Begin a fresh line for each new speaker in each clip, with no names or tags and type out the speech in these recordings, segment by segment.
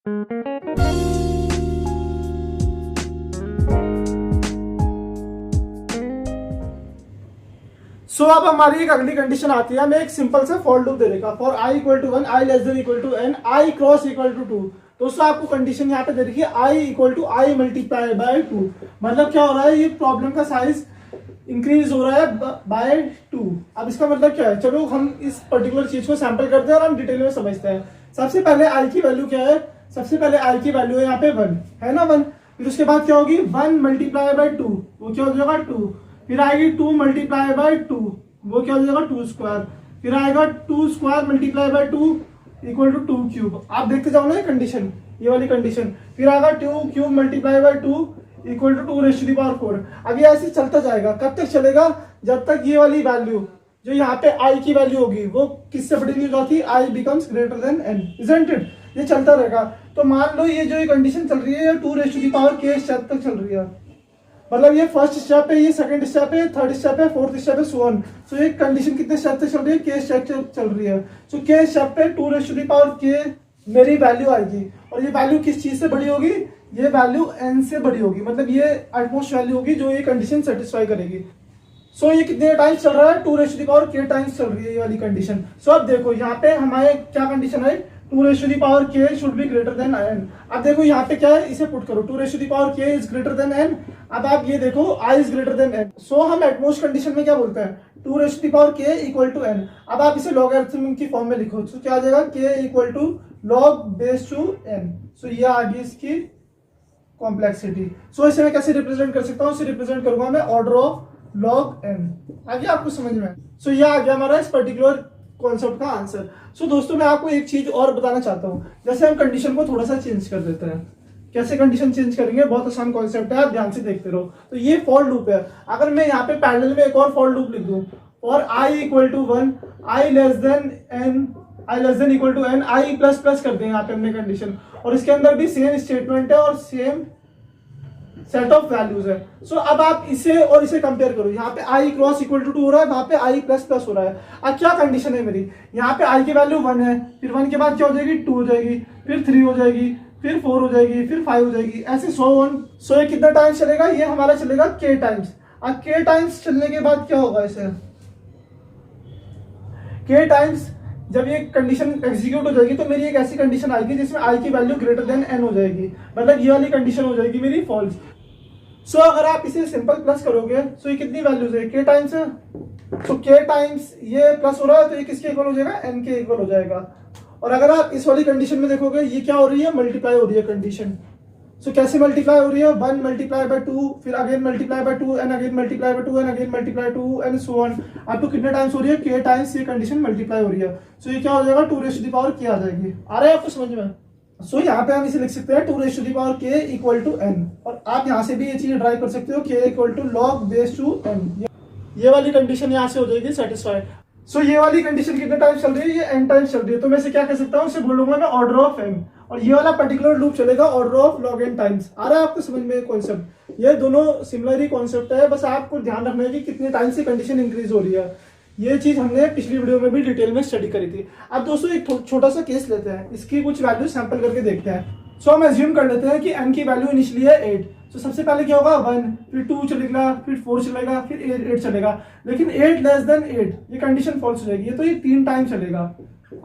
सो अब हमारी एक अगली कंडीशन आती है, हमें एक सिंपल सा फॉर लूप दे देगा for I equal to 1, I less than equal to n, I cross equal to 2। दोस्तों आपको कंडीशन यहाँ पे दे रखी है I equal to I multiply by 2। मतलब क्या हो रहा है, ये प्रॉब्लम का साइज इंक्रीज हो रहा है बाय 2। अब इसका मतलब क्या है, चलो हम इस पर्टिकुलर चीज को सैंपल करते हैं और हम डिटेल में समझते हैं। सबसे पहले आई की वैल्यू क्या है, सबसे पहले आई की वैल्यू है यहाँ पे 1 है ना, 1। फिर उसके बाद क्या होगी 1 मल्टीप्लाई बाय 2, वो क्या हो जाएगा 2। फिर आएगी 2 मल्टीप्लाई बाय 2, वो क्या हो जाएगा 2 स्क्वायर। फिर आएगा 2 square multiply by 2 equal to 2 cube. आप देखते जाओ ना ये कंडीशन, ये वाली कंडीशन। फिर आएगा 2 cube multiply by 2 equal to 2 raise to the power 4। अब ये ऐसे चलता जाएगा, कब तक चलेगा, जब तक ये वाली वैल्यू जो यहाँ पे आई की वैल्यू होगी वो किससे बड़ी नहीं जाती, i becomes greater than n, isn't it. ये चलता रहेगा। तो मान लो ये जो ये कंडीशन चल रही है, ये 2 रेज़ टू द पावर के स्टेप तक चल रही है। मतलब ये फर्स्ट स्टेप है, ये सेकंड स्टेप है, थर्ड स्टेप है, फोर्थ स्टेप है, सो ऑन। सो ये कंडीशन कितने स्टेप तक चल रही है, के स्टेप चल रही है। सो के स्टेप पे 2 रेज़ टू द पावर के मेरी वैल्यू आएगी, और ये वैल्यू किस चीज से बड़ी होगी, ये वैल्यू n से बड़ी होगी। मतलब ये अल्टमोस्ट वैल्यू होगी जो ये कंडीशन सेटिस्फाई करेगी। सो ये कितने टाइम्स चल रहा है, 2 रेज़ टू द पावर के टाइम्स चल रही है ये वाली कंडीशन। सो अब देखो यहाँ पे हमारे क्या कंडीशन है, 2 रेज़ टू द पावर के should be greater than n। अब देखो यहाँ पे क्या है, इसे पुट करो, 2 रेज़ टू द पावर के इज ग्रेटर देन n। अब आप ये देखो i is greater than n। सो हम एटमोस्ट कंडीशन में क्या बोलते हैं, 2 रेज़ टू द पावर के इक्वल टू n। अब आप इसे लॉगरिथम की फॉर्म में लिखो, तो क्या आ जाएगा, k equal to log base two n। So ये आ गई इसकी कॉम्प्लेक्सिटी। सो इसे मैं कैसे रिप्रेजेंट कर सकता हूँ, इसे रिप्रेजेंट करूंगा मैं ऑर्डर ऑफ लॉग n। आ गया आपको समझ में। सो ये आ गया हमारा इस पर्टिकुलर कॉन्सेप्ट का आंसर। सो दोस्तों मैं आपको एक चीज और बताना चाहता हूँ, जैसे हम कंडीशन को थोड़ा सा चेंज कर देते हैं। कैसे कंडीशन चेंज करेंगे, बहुत आसान कॉन्सेप्ट है, आप ध्यान से देखते रहो। तो ये फॉर लूप है। अगर मैं यहाँ पे पैरेलल में एक और फॉर लूप लिख दूं, for I equal to 1, I less than n, i less than equal to n, i plus plus कर दें यहाँ पे हमने कंडीशन, और इसके अंदर भी सेम स्टेटमेंट है और सेम सेट ऑफ वैल्यूज है। सो अब आप इसे और इसे कंपेयर करो, यहाँ पे आई क्रॉस इक्वल टू 2 हो रहा है, वहां पे आई प्लस प्लस हो रहा है। अब क्या कंडीशन है मेरी, यहाँ पे आई की वैल्यू 1 है, फिर 1 के बाद क्या हो जाएगी, 2 हो जाएगी, फिर 3 हो जाएगी, फिर 4 हो जाएगी, फिर 5 हो जाएगी, ऐसे सो ऑन। सो ये कितना टाइम्स चलेगा, ये हमारा चलेगा k टाइम्स। अब k टाइम्स चलने के बाद क्या होगा, इसे k टाइम्स जब ये कंडीशन एग्जीक्यूट हो जाएगी तो मेरी एक ऐसी कंडीशन आएगी जिसमें आई की वैल्यू ग्रेटर देन n हो जाएगी। मतलब ये वाली कंडीशन हो जाएगी मेरी फॉल्स। सो अगर आप इसे सिंपल प्लस करोगे, सो ये कितनी वैल्यूज है, k टाइम्स है। सो k टाइम्स ये प्लस हो रहा है तो ये किसके इक्वल हो जाएगा, n के इक्वल हो जाएगा। और अगर आप इस वाली कंडीशन में देखोगे, ये क्या हो रही है, मल्टीप्लाई हो रही है कंडीशन। सो कैसे मल्टीप्लाई हो रही है, 1 मल्टीप्लाई बाय 2, फिर again multiply by 2, and again multiply by 2, and again multiply 2, and so on. Up to कितने टाइम्स हो रही है, k टाइम्स ये कंडीशन मल्टीप्लाई हो रही है। सो ये क्या हो जाएगा, 2 raise to the power k आ जाएगी। आ रहा है आपको समझ में। सो यहाँ पे हम इसे लिख सकते हैं 2 raise to the power k equal to n, और आप यहाँ से भी ये चीज ड्राइव कर सकते हो, k equal to log base two n। ये वाली कंडीशन यहाँ से हो जाएगी सेटिस्फाइड। सो ये वाली कंडीशन कितने टाइम्स चल रही है, ये n टाइम्स चल रही है, तो मैं इसे क्या कर सकता हूँ, इसे बोलूंगा मैं ऑर्डर ऑफ n, और ये वाला पर्टिकुलर लूप चलेगा order of log n times. आ रहा है आपको समझ में कॉन्सेप्ट। ये दोनों सिमिलर ही कॉन्सेप्ट है, बस आपको ध्यान रखना है कि कितने टाइम से कंडीशन इंक्रीज हो रही है। ये चीज हमने पिछली वीडियो में भी डिटेल में स्टडी करी थी। अब दोस्तों एक छोटा सा केस लेते हैं, इसकी कुछ वैल्यू सैंपल करके देखते हैं। सो हम एज्यूम कर लेते हैं कि n की वैल्यू इनिशियली है 8। तो सबसे पहले क्या होगा, 1, फिर 2 चलेगा, फिर 4 चलेगा, फिर 8 चलेगा। लेकिन 8 लेस देन 8 ये कंडीशन फॉल्स हो जाएगी, तो ये 3 टाइम चलेगा।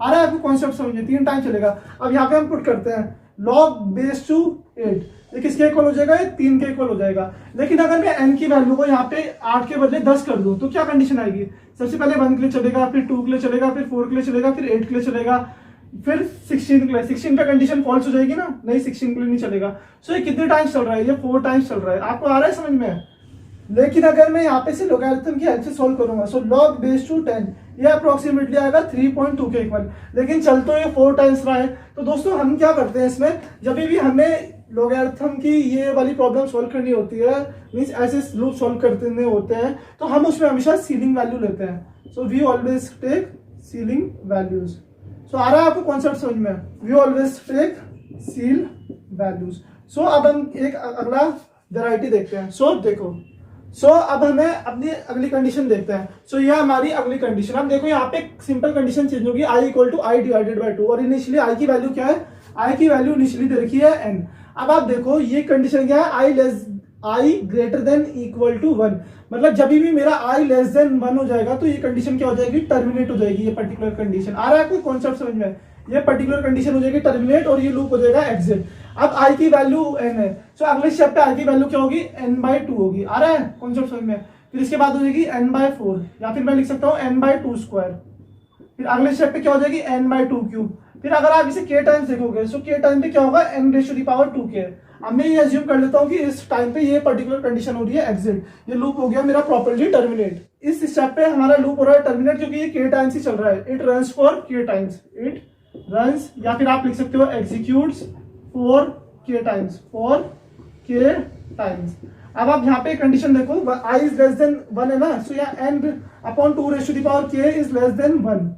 आ रहा है आपको कॉन्सेप्ट समझिए, 3 टाइम चलेगा। अब यहाँ पे हम पुट करते हैं लॉग बेस टू 8, ये किसके इक्वल हो जाएगा, ये 3 के इक्वल हो जाएगा। लेकिन अगर मैं n की वैल्यू को यहाँ पे 8 के बदले 10 कर दूं, तो क्या कंडीशन आएगी, सबसे पहले 1 के लिए चलेगा, फिर 2 के लिए चलेगा, फिर 4 के लिए चलेगा, फिर 8 के लिए चलेगा, फिर 16 के लिए। 16 पे कंडीशन फॉल्स हो जाएगी ना, नहीं 16 के लिए नहीं चलेगा। सो ये कितने टाइम्स चल रहा है, ये 4 टाइम्स चल रहा है। आपको आ रहा है समझ में। लेकिन अगर मैं यहाँ पे से लोगरिथम की हेल्प से सॉल्व करूंगा, सो लॉग बेस टू 10, ये अप्रोक्सीमेटली आएगा 3.2 के इक्वल। लेकिन चल तो ये 4 टाइम्स रहा है। तो दोस्तों हम क्या करते हैं इसमें, जब भी हमें लोगरिथम की ये वाली प्रॉब्लम सॉल्व करनी होती है, मींस ऐसे लूप सॉल्व करने होते हैं, तो हम उसमें हमेशा सीलिंग वैल्यू लेते हैं। So we always take ceiling values. So आ रहा है आपको कॉन्सेप्ट समझ में, we always take ceil values. So अब हम एक अगला वेराइटी देखते हैं। सो देखो, सो अब हमें अपनी अगली कंडीशन देखते हैं। सो यह हमारी अगली कंडीशन। अब देखो यहाँ पे सिंपल कंडीशन चेंज होगी, I equal to I divided by 2, और इनिशियली आई की वैल्यू क्या है, आई की वैल्यू इनिशियली दे रखी है n। अब आप देखो ये कंडीशन क्या है, आई ग्रेटर देन इक्वल टू 1, मतलब जब भी मेरा आई लेस देन 1 हो जाएगा तो ये कंडीशन क्या हो जाएगी, टर्मिनेट हो जाएगी। ये पर्टिकुलर कंडीशन आ रहा है कोई कॉन्सेप्ट समझ में, ये पर्टिकुलर कंडीशन हो जाएगी टर्मिनेट और ये लूप हो जाएगा एग्जिट। अब आई की वैल्यू n है, सो अगले स्टेप पे आई की वैल्यू क्या होगी, n/2 होगी। आ रहा है कॉन्सेप्ट समझ में। फिर इसके बाद हो जाएगी n/4, या फिर मैं लिख सकता हूँ n/2 स्क्वायर। फिर अगले स्टेप पे क्या हो जाएगी n/2 क्यूब। फिर अगर आप इसे k टाइम्स देखोगे सो k टाइम पे क्या होगा, n⁻²2k। अब मैं ये अज्यूम कर लेता हूँ कि इस टाइम पे ये पर्टिकुलर कंडीशन हो रही है एग्जिट, ये लूप हो गया मेरा प्रॉपर्ली टर्मिनेट। इस स्टेप पे हमारा लूप हो रहा है टर्मिनेट क्योंकि ये k टाइम्स ही चल रहा है। It runs for k times, it runs, या फिर आप लिख सकते हो executes for k times, for k times. अब आप यहाँ पे कंडीशन देखो, i इज लेस देन 1 है ना, सो यहाँ n/2k इज लेस देन 1।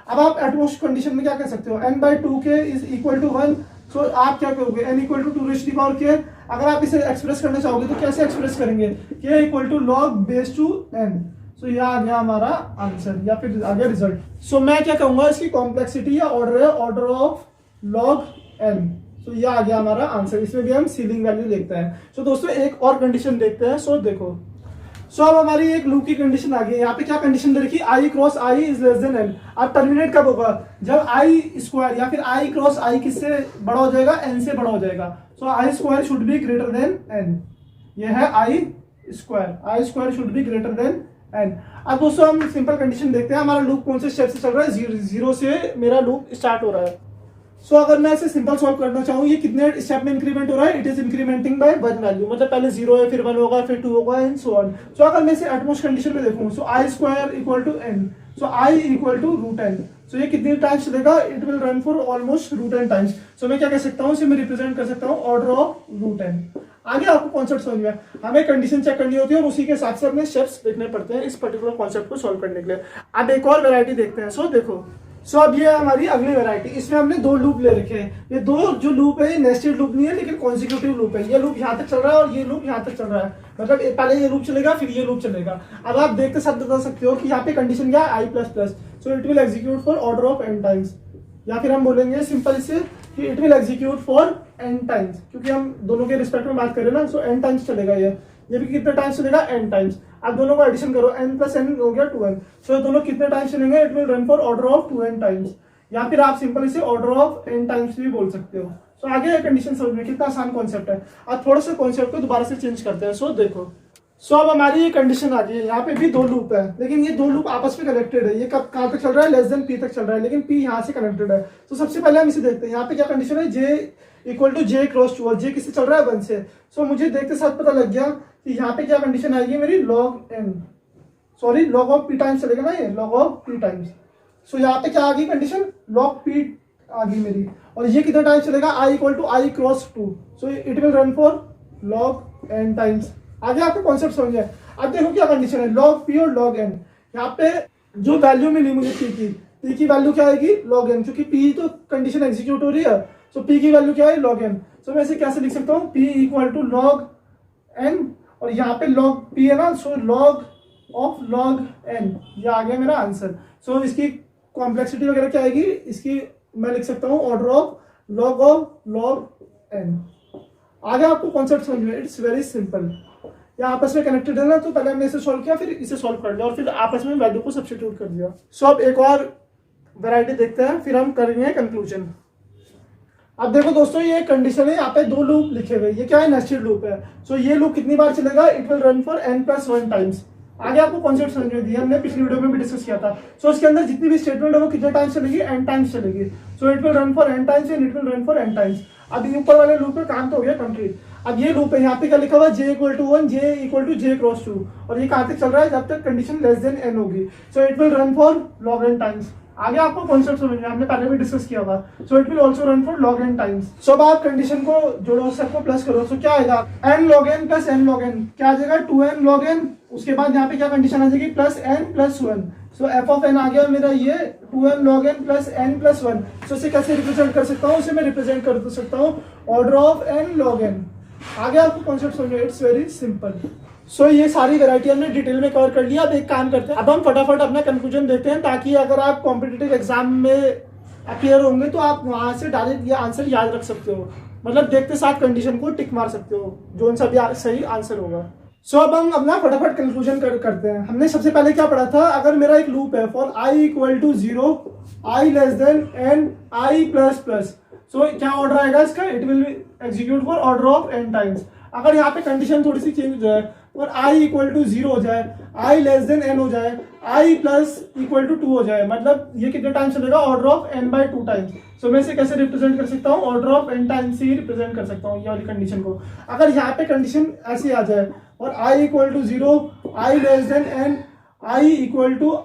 अब आप एटमोस्ट कंडीशन में क्या कर सकते हो, n/2k इज इक्वल टू 1, सो आप क्या करोगे, n इक्वल टू 2k। अगर आप इसे एक्सप्रेस करना चाहोगे तो कैसे एक्सप्रेस करेंगे, k equal to log base two n। So यह आ गया हमारा आंसर या फिर आ गया रिजल्ट। सो मैं क्या कहूंगा, इसकी कॉम्प्लेक्सिटी या ऑर्डर है order of log n। So यह आ गया हमारा आंसर। इसमें भी हम सीलिंग वैल्यू देखते हैं। सो दोस्तों एक और कंडीशन देखते हैं। सो देखो, सो अब हमारी एक लूप की कंडीशन आ गई है। यहाँ पे क्या कंडीशन दे रखी, I cross I is less than n। अब टर्मिनेट कब होगा, जब आई स्क्वायर या फिर आई क्रॉस आई किससे बड़ा हो जाएगा, n से बड़ा हो जाएगा। So I square should be greater than n। ये है I square should be greater than n। अब दोस्तों हम सिंपल कंडीशन देखते हैं, हमारा लूप कौन से स्टेप से चल रहा है, 0 से मेरा लूप स्टार्ट हो रहा है। सो अगर मैं इसे सिंपल सॉल्व करना चाहूँ, ये कितने स्टेप में इंक्रीमेंट हो रहा है, it is incriminating bye 1 value, मतलब पहले 0 है फिर 1 होगा फिर 2 होगा एंड सो ऑन। सो अगर मैं इसे एटमोस्ट कंडीशन में देखूँ, so I square equal to n, so I equal to √n। So ये कितनी टाइम्स चलेगा, it will run for almost √n times. So मैं क्या कह सकता हूँ, इसे मैं रिप्रेजेंट कर सकता हूँ ऑर्डर ऑफ √n। आगे आपको कॉन्सेप्ट समझ में, हमें कंडीशन चेक करनी होती है और उसी के हिसाब से अपने स्टेप्स देखने पड़ते हैं इस पर्टिकुलर कॉन्सेप्ट को सॉल्व करने के लिए। अब एक और वैरायटी देखते हैं। सो देखो, सो अब ये हमारी अगली वैरायटी, इसमें हमने 2 लूप ले रखे हैं। ये 2 जो लूप है ये नेस्टेड लूप नहीं है लेकिन कॉन्सिक्यूटिव लूप है। ये लूप यहाँ तक चल रहा है और ये लूप यहाँ तक चल रहा है, मतलब पहले ये लूप चलेगा फिर ये लूप चलेगा। अब आप देखते साथ बता सकते हो कि यहाँ पे कंडीशन क्या है, i++, so it will execute for order of n times, या फिर हम बोलेंगे सिंपल इसे कि it will execute for n times, क्योंकि हम दोनों के रिस्पेक्ट में बात करें ना। सो n टाइम्स चलेगा ये भी कितने टाइम्स चलेगा, n टाइम्स। आप दोनों को एडिशन करो, n + n हो गया 2n। सो दोनों कितने टाइम्स चलेंगे, it will run for order of 2n times, या फिर आप सिंपल इसे ऑर्डर ऑफ n टाइम्स भी बोल सकते हो। सो आगे कंडीशन समझ में, कितना आसान कॉन्सेप्ट है। अब थोड़ा सा कॉन्सेप्ट को दोबारा से चेंज करते हैं। सो देखो, सो अब हमारी ये कंडीशन आ गई है, यहाँ पे भी 2 लूप है लेकिन ये 2 लूप आपस में कनेक्टेड है। ये कब कहाँ तक चल रहा है, लेस देन p तक चल रहा है, लेकिन p यहाँ से कनेक्टेड है। तो सबसे पहले हम इसे देखते हैं। यहाँ पे क्या कंडीशन है, j equal to j cross 2, और j किससे चल रहा है, 1 से। सो मुझे देखते साथ पता लग गया कि यहाँ पे क्या कंडीशन आएगी मेरी, log ऑफ p टाइम्स चलेगा ना, ये log ऑफ p टाइम्स। सो यहाँ पे क्या आ गई कंडीशन, log p आ गई मेरी, और ये कितना टाइम्स चलेगा, i equal to i cross 2, so it will run for log n times. आगे आपको कॉन्सेप्ट समझ है। अब देखो क्या कंडीशन है, log p और log n। यहाँ पे जो वैल्यू मिली मुझे p की वैल्यू क्या आएगी, log n, क्योंकि p तो कंडीशन एग्जीक्यूट हो रही है। सो p की वैल्यू क्या है, log n। सो मैं इसे कैसे लिख सकता हूँ, p equal to log n, और यहाँ पे log p है ना, सो log ऑफ log n, ये आ गया मेरा आंसर। सो इसकी कॉम्प्लेक्सिटी वगैरह क्या आएगी, इसकी मैं लिख सकता हूँ ऑर्डर ऑफ log n। आगे आपको कॉन्सेप्ट समझ में, इट्स वेरी सिंपल। ये आपस में कनेक्टेड है ना, तो पहले हमने इसे सॉल्व किया फिर इसे सॉल्व कर लिया और फिर आपस में वैल्यू को सब्स्टिट्यूट कर दिया। सो अब एक और वैरायटी देखते हैं फिर हम करेंगे कंक्लूजन। अब देखो दोस्तों, ये कंडीशन है, यहाँ पे 2 लूप लिखे हुए, ये क्या है, नेस्टेड लूप है। सो ये लूप कितनी बार चलेगा, it will run for n+1 times. आगे आपको कॉन्सेप्ट समझ में दिया, हमने पिछली वीडियो में भी डिस्कस किया था। सो इसके अंदर जितनी भी स्टेटमेंट है वो कितने टाइम्स चलेगी, n टाइम्स चलेगी। सो it will run for n times and it will run for n times. अब ये ऊपर वाले लूप पे काम तो हो गया कंप्लीट। अब ये लूप है, यहाँ पे क्या लिखा हुआ है, j equal to 1, j equal to j cross 2, और ये कहाँ तक चल रहा है, जब तक कंडीशन लेस देन n होगी। सो it will run for log n times. आगे आपको कॉन्सेप्ट समझ में, हमने पहले भी डिस्कस किया हुआ। So it will also run for log n times. So अब आप कंडीशन को जोड़ो, सबको प्लस करो, सो क्या आएगा, n log n plus n log n, क्या आ जाएगा, 2n log n। उसके बाद यहाँ पे क्या कंडीशन आ जाएगी, plus n plus 1। So f of n आ गया मेरा ये 2n log n plus n plus 1। सो इसे कैसे रिप्रेजेंट कर सकता हूँ, इसे मैं रिप्रेजेंट कर सकता हूँ order of n log n। आगे आपको कॉन्सेप्ट समझ में, इट्स वेरी सिंपल। सो ये सारी वैरायटी हमने डिटेल में कवर कर लिया। अब एक काम करते हैं, अब हम फटाफट अपना कंक्लूजन देखते हैं, ताकि अगर आप कॉम्पिटिटिव एग्जाम में अपीयर होंगे तो आप वहां से डायरेक्ट ये आंसर याद रख सकते हो, मतलब देखते साथ कंडीशन को टिक मार सकते हो, जो सा भी सही आंसर होगा। सो अब हम अपना फटाफट कंक्लूजन करते हैं। हमने सबसे पहले क्या पढ़ा था, अगर मेरा एक लूप है for I equal to 0, I less than N, I plus plus, so क्या ऑर्डर आएगा इसका, it will execute for order of N times. अगर यहाँ पे कंडीशन थोड़ी सी चेंज हो जाए और आई इक्वल टू 0 हो जाए, आई लेस देन एन हो जाए, आई प्लस इक्वल टू 2 हो जाए, मतलब ये कितने टाइम्स चलेगा, order of N by 2 times. So मैं इसे कैसे रिप्रेजेंट कर सकता हूँ, ऑर्डर ऑफ एन टाइम्स ही रिप्रेजेंट कर सकता हूँ ये वाली कंडीशन को। अगर यहाँ पे कंडीशन ऐसी आ जाए और I equal to 0, I less than N, I equal to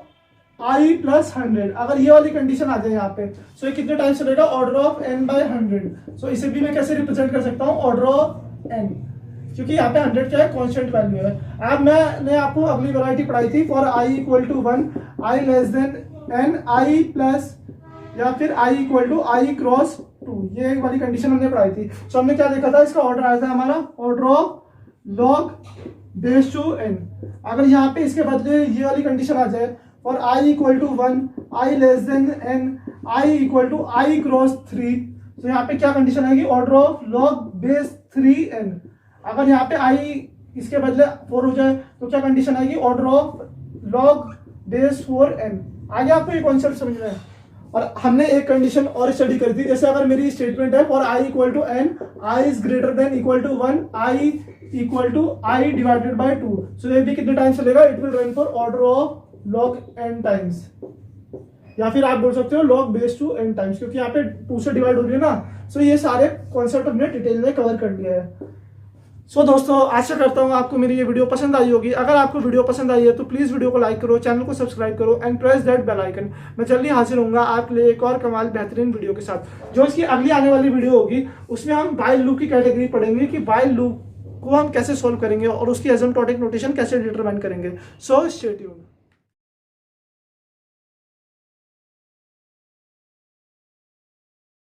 I plus 100, अगर ये वाली कंडीशन आ जाए यहाँ पे, सो ये कितने टाइम्स चलेगा, ऑर्डर ऑफ एन बाई 100। सो इसे भी मैं कैसे रिप्रेजेंट कर सकता हूँ, ऑर्डर ऑफ एन, क्योंकि यहाँ पे 100 क्या है, कांस्टेंट वैल्यू है। अब मैंने आपको अगली वैरायटी पढ़ाई थी for I equal to 1, I less than N, I plus या फिर i equal to I cross 2, ये वाली कंडीशन हमने पढ़ाई थी। सो हमने क्या देखा था, इसका ऑर्डर आया था हमारा order of log base two n. अगर यहाँ पे इसके बदले ये वाली कंडीशन आ जाए और I equal to 1, I less than N, I equal to I cross 3, तो यहाँ पे क्या कंडीशन आएगी, order of log base 3n। अगर यहाँ पे आई इसके बदले 4 हो जाए तो क्या कंडीशन आएगी, order of log base 4n। आगे आपको ये कॉन्सेप्ट समझ में है। और हमने एक कंडीशन और स्टडी करी थी, जैसे अगर मेरी स्टेटमेंट है for I equal to n, i is greater than equal to 1, i equal to I divided by 2, so ये भी कितने टाइम्स चलेगा, it will run for order of log n times, या फिर आप बोल सकते हो log base two n times, क्योंकि यहाँ पे 2 से डिवाइड हो रही है ना। सो ये सारे कॉन्सेप्ट हमने डिटेल में कवर कर लिया है। सो दोस्तों, आशा करता हूँ आपको मेरी ये वीडियो पसंद आई होगी। अगर आपको वीडियो पसंद आई है तो प्लीज़ वीडियो को लाइक करो, चैनल को सब्सक्राइब करो and press that bell icon. मैं जल्दी हाजिर होऊंगा आपके लिए एक और कमाल बेहतरीन वीडियो के साथ। जो इसकी अगली आने वाली वीडियो होगी उसमें हम वाइल लूप की कैटेगरी पढ़ेंगे कि वाइल लूप को हम कैसे सोल्व करेंगे और उसकी एसिम्प्टोटिक नोटेशन कैसे डिटरमाइन करेंगे। So stay tuned.